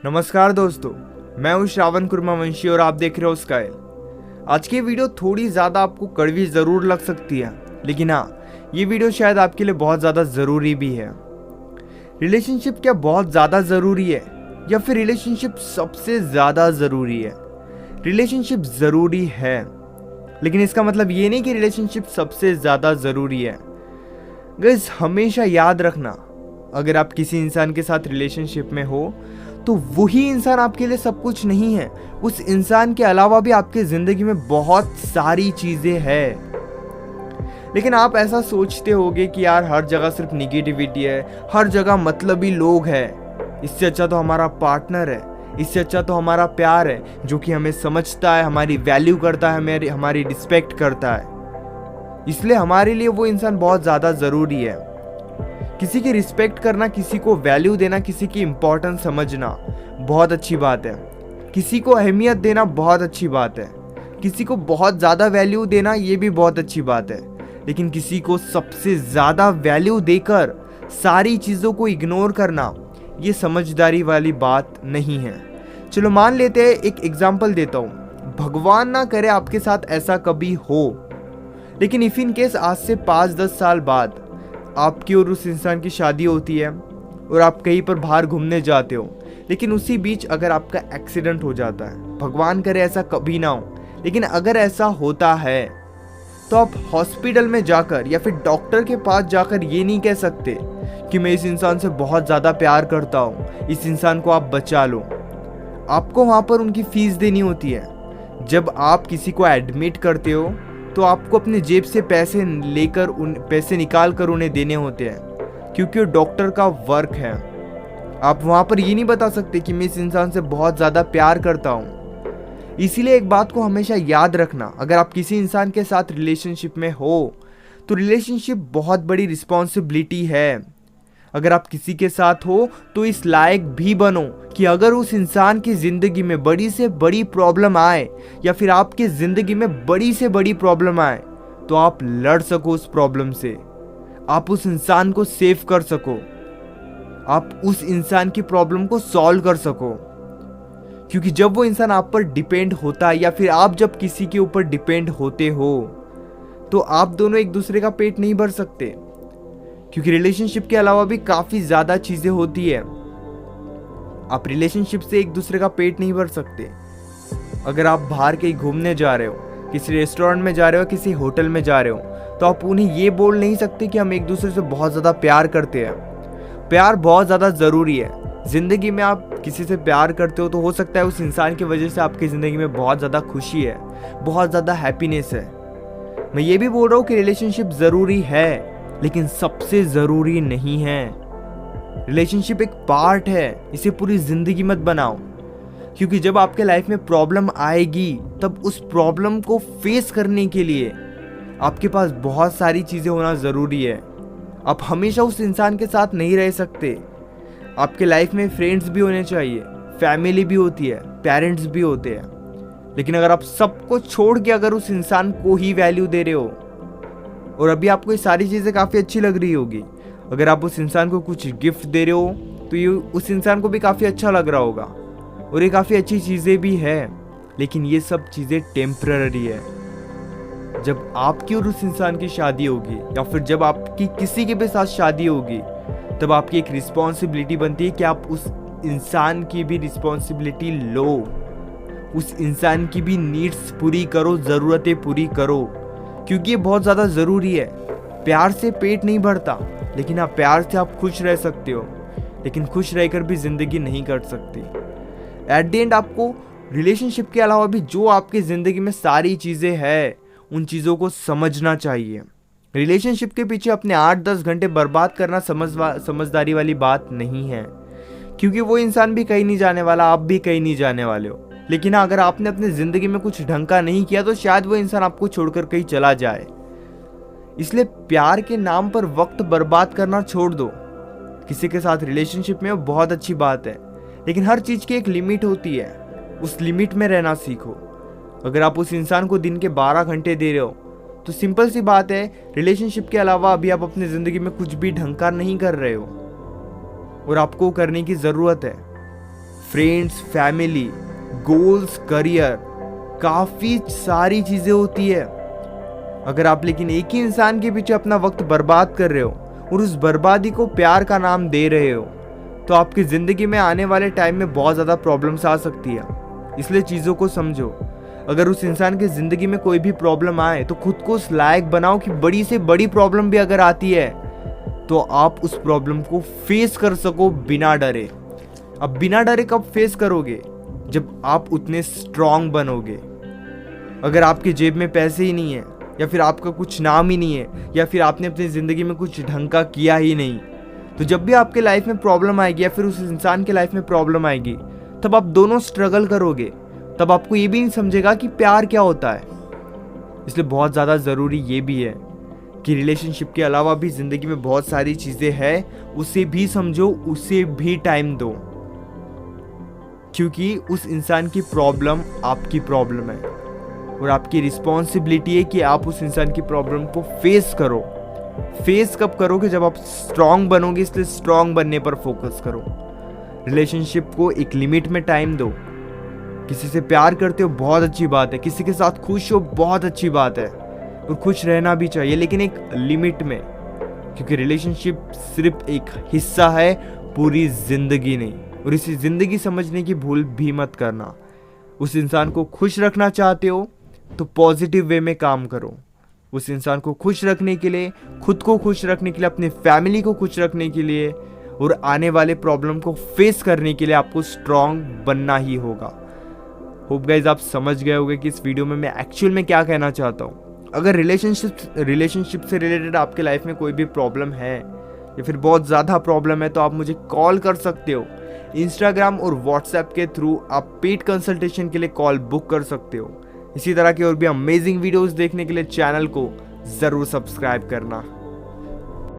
नमस्कार दोस्तों, मैं हूं श्रावण कुर्मावंशी और आप देख रहे हो स्काइल। आज की वीडियो थोड़ी ज़्यादा आपको कड़वी ज़रूर लग सकती है, लेकिन हाँ, ये वीडियो शायद आपके लिए बहुत ज़्यादा ज़रूरी भी है। रिलेशनशिप क्या बहुत ज़्यादा ज़रूरी है या फिर रिलेशनशिप सबसे ज़्यादा ज़रूरी है? रिलेशनशिप ज़रूरी है, लेकिन इसका मतलब ये नहीं कि रिलेशनशिप सबसे ज़्यादा ज़रूरी है। गाइस, हमेशा याद रखना, अगर आप किसी इंसान के साथ रिलेशनशिप में हो तो वही इंसान आपके लिए सब कुछ नहीं है। उस इंसान के अलावा भी आपकी ज़िंदगी में बहुत सारी चीज़ें हैं। लेकिन आप ऐसा सोचते होगे कि यार हर जगह सिर्फ निगेटिविटी है, हर जगह मतलबी लोग हैं। इससे अच्छा तो हमारा पार्टनर है, इससे अच्छा तो हमारा प्यार है, जो कि हमें समझता है, हमारी वैल्यू करता है, हमारी रिस्पेक्ट करता है। इसलिए हमारे लिए वो इंसान बहुत ज़्यादा ज़रूरी है। किसी की रिस्पेक्ट करना, किसी को वैल्यू देना, किसी की इम्पोर्टेंस समझना बहुत अच्छी बात है। किसी को अहमियत देना बहुत अच्छी बात है। किसी को बहुत ज़्यादा वैल्यू देना ये भी बहुत अच्छी बात है। लेकिन किसी को सबसे ज़्यादा वैल्यू देकर सारी चीज़ों को इग्नोर करना, ये समझदारी वाली बात नहीं है। चलो मान लेते हैं, एक एग्जाम्पल देता हूँ। भगवान ना करे आपके साथ ऐसा कभी हो, लेकिन इफ इन केस आज से 5-10 साल बाद आपकी और उस इंसान की शादी होती है और आप कहीं पर बाहर घूमने जाते हो, लेकिन उसी बीच अगर आपका एक्सीडेंट हो जाता है, भगवान करे ऐसा कभी ना हो, लेकिन अगर ऐसा होता है तो आप हॉस्पिटल में जाकर या फिर डॉक्टर के पास जाकर ये नहीं कह सकते कि मैं इस इंसान से बहुत ज़्यादा प्यार करता हूँ, इस इंसान को आप बचा लो। आपको वहाँ पर उनकी फीस देनी होती है। जब आप किसी को एडमिट करते हो तो आपको अपने जेब से पैसे लेकर पैसे निकाल कर उन्हें देने होते हैं, क्योंकि वो डॉक्टर का वर्क है। आप वहाँ पर ये नहीं बता सकते कि मैं इस इंसान से बहुत ज़्यादा प्यार करता हूँ। इसीलिए एक बात को हमेशा याद रखना, अगर आप किसी इंसान के साथ रिलेशनशिप में हो तो रिलेशनशिप बहुत बड़ी रिस्पॉन्सिबिलिटी है। अगर आप किसी के साथ हो तो इस लायक भी बनो कि अगर उस इंसान की ज़िंदगी में बड़ी से बड़ी प्रॉब्लम आए या फिर आपकी ज़िंदगी में बड़ी से बड़ी प्रॉब्लम आए तो आप लड़ सको उस प्रॉब्लम से, आप उस इंसान को सेव कर सको, आप उस इंसान की प्रॉब्लम को सॉल्व कर सको। क्योंकि जब वो इंसान आप पर डिपेंड होता है या फिर आप जब किसी के ऊपर डिपेंड होते हो तो आप दोनों एक दूसरे का पेट नहीं भर सकते, क्योंकि रिलेशनशिप के अलावा भी काफ़ी ज़्यादा चीज़ें होती है। आप रिलेशनशिप से एक दूसरे का पेट नहीं भर सकते। अगर आप बाहर कहीं घूमने जा रहे हो, किसी रेस्टोरेंट में जा रहे हो, किसी होटल में जा रहे हो, तो आप उन्हें ये बोल नहीं सकते कि हम एक दूसरे से बहुत ज़्यादा प्यार करते हैं। प्यार बहुत ज़्यादा ज़रूरी है। ज़िंदगी में आप किसी से प्यार करते हो तो हो सकता है उस इंसान की वजह से आपकी ज़िंदगी में बहुत ज़्यादा खुशी है, बहुत ज़्यादा हैप्पीनेस है। मैं ये भी बोल रहा हूँ कि रिलेशनशिप ज़रूरी है, लेकिन सबसे ज़रूरी नहीं है। रिलेशनशिप एक पार्ट है, इसे पूरी ज़िंदगी मत बनाओ। क्योंकि जब आपके लाइफ में प्रॉब्लम आएगी तब उस प्रॉब्लम को फेस करने के लिए आपके पास बहुत सारी चीज़ें होना ज़रूरी है। आप हमेशा उस इंसान के साथ नहीं रह सकते। आपके लाइफ में फ्रेंड्स भी होने चाहिए, फैमिली भी होती है, पेरेंट्स भी होते हैं। लेकिन अगर आप सबको छोड़ के अगर उस इंसान को ही वैल्यू दे रहे हो, और अभी आपको ये सारी चीज़ें काफ़ी अच्छी लग रही होगी, अगर आप उस इंसान को कुछ गिफ्ट दे रहे हो तो ये उस इंसान को भी काफ़ी अच्छा लग रहा होगा और ये काफ़ी अच्छी चीज़ें भी है। लेकिन ये सब चीज़ें टेम्पररी है। जब आपकी और उस इंसान की शादी होगी या फिर जब आपकी किसी के भी साथ शादी होगी, तब आपकी एक रिस्पॉन्सिबिलिटी बनती है कि आप उस इंसान की भी रिस्पॉन्सिबिलिटी लो, उस इंसान की भी नीड्स पूरी करो, ज़रूरतें पूरी करो, क्योंकि ये बहुत ज़्यादा ज़रूरी है। प्यार से पेट नहीं भरता, लेकिन हाँ, प्यार से आप खुश रह सकते हो, लेकिन खुश रहकर भी ज़िंदगी नहीं कट सकती। एट द एंड आपको रिलेशनशिप के अलावा भी जो आपकी ज़िंदगी में सारी चीज़ें हैं, उन चीज़ों को समझना चाहिए। रिलेशनशिप के पीछे अपने 8-10 घंटे बर्बाद करना समझदारी वाली बात नहीं है, क्योंकि वो इंसान भी कहीं नहीं जाने वाला, आप भी कहीं नहीं जाने वाले हो। लेकिन अगर आपने अपनी ज़िंदगी में कुछ ढंग का नहीं किया तो शायद वो इंसान आपको छोड़कर कहीं चला जाए। इसलिए प्यार के नाम पर वक्त बर्बाद करना छोड़ दो। किसी के साथ रिलेशनशिप में वो बहुत अच्छी बात है, लेकिन हर चीज़ की एक लिमिट होती है, उस लिमिट में रहना सीखो। अगर आप उस इंसान को दिन के 12 घंटे दे रहे हो तो सिंपल सी बात है, रिलेशनशिप के अलावा अभी आप अपनी ज़िंदगी में कुछ भी ढंग का नहीं कर रहे हो और आपको करने की ज़रूरत है। फ्रेंड्स, फैमिली, गोल्स, करियर, काफ़ी सारी चीज़ें होती है। अगर आप लेकिन एक ही इंसान के पीछे अपना वक्त बर्बाद कर रहे हो और उस बर्बादी को प्यार का नाम दे रहे हो, तो आपकी ज़िंदगी में आने वाले टाइम में बहुत ज़्यादा प्रॉब्लम्स आ सकती है। इसलिए चीज़ों को समझो। अगर उस इंसान की ज़िंदगी में कोई भी प्रॉब्लम आए तो खुद को उस लायक बनाओ कि बड़ी से बड़ी प्रॉब्लम भी अगर आती है तो आप उस प्रॉब्लम को फेस कर सको बिना डरे। अब बिना डरे कब फेस करोगे? जब आप उतने स्ट्रांग बनोगे। अगर आपकी जेब में पैसे ही नहीं है, या फिर आपका कुछ नाम ही नहीं है, या फिर आपने अपनी ज़िंदगी में कुछ ढंग का किया ही नहीं, तो जब भी आपके लाइफ में प्रॉब्लम आएगी या फिर उस इंसान के लाइफ में प्रॉब्लम आएगी, तब आप दोनों स्ट्रगल करोगे। तब आपको ये भी नहीं समझेगा कि प्यार क्या होता है। इसलिए बहुत ज़्यादा ज़रूरी ये भी है कि रिलेशनशिप के अलावा भी ज़िंदगी में बहुत सारी चीज़ें हैं, उसे भी समझो, उसे भी टाइम दो, क्योंकि उस इंसान की प्रॉब्लम आपकी प्रॉब्लम है और आपकी रिस्पॉन्सिबिलिटी है कि आप उस इंसान की प्रॉब्लम को फेस करो। फेस कब करोगे? जब आप स्ट्रांग बनोगे। इसलिए स्ट्रांग बनने पर फोकस करो। रिलेशनशिप को एक लिमिट में टाइम दो। किसी से प्यार करते हो बहुत अच्छी बात है, किसी के साथ खुश हो बहुत अच्छी बात है, और खुश रहना भी चाहिए, लेकिन एक लिमिट में, क्योंकि रिलेशनशिप सिर्फ एक हिस्सा है, पूरी जिंदगी नहीं। और इसी जिंदगी समझने की भूल भी मत करना। उस इंसान को खुश रखना चाहते हो तो पॉजिटिव वे में काम करो। उस इंसान को खुश रखने के लिए, खुद को खुश रखने के लिए, अपनी फैमिली को खुश रखने के लिए और आने वाले प्रॉब्लम को फेस करने के लिए आपको स्ट्रांग बनना ही होगा। होप गाइज आप समझ गए होंगे कि इस वीडियो में मैं एक्चुअल में क्या कहना चाहता हूँ। अगर रिलेशनशिप से रिलेटेड आपके लाइफ में कोई भी प्रॉब्लम है या फिर बहुत ज़्यादा प्रॉब्लम है, तो आप मुझे कॉल कर सकते हो। इंस्टाग्राम और व्हाट्सएप के थ्रू आप पेड कंसल्टेशन के लिए कॉल बुक कर सकते हो। इसी तरह की और भी अमेजिंग वीडियोस देखने के लिए चैनल को ज़रूर सब्सक्राइब करना।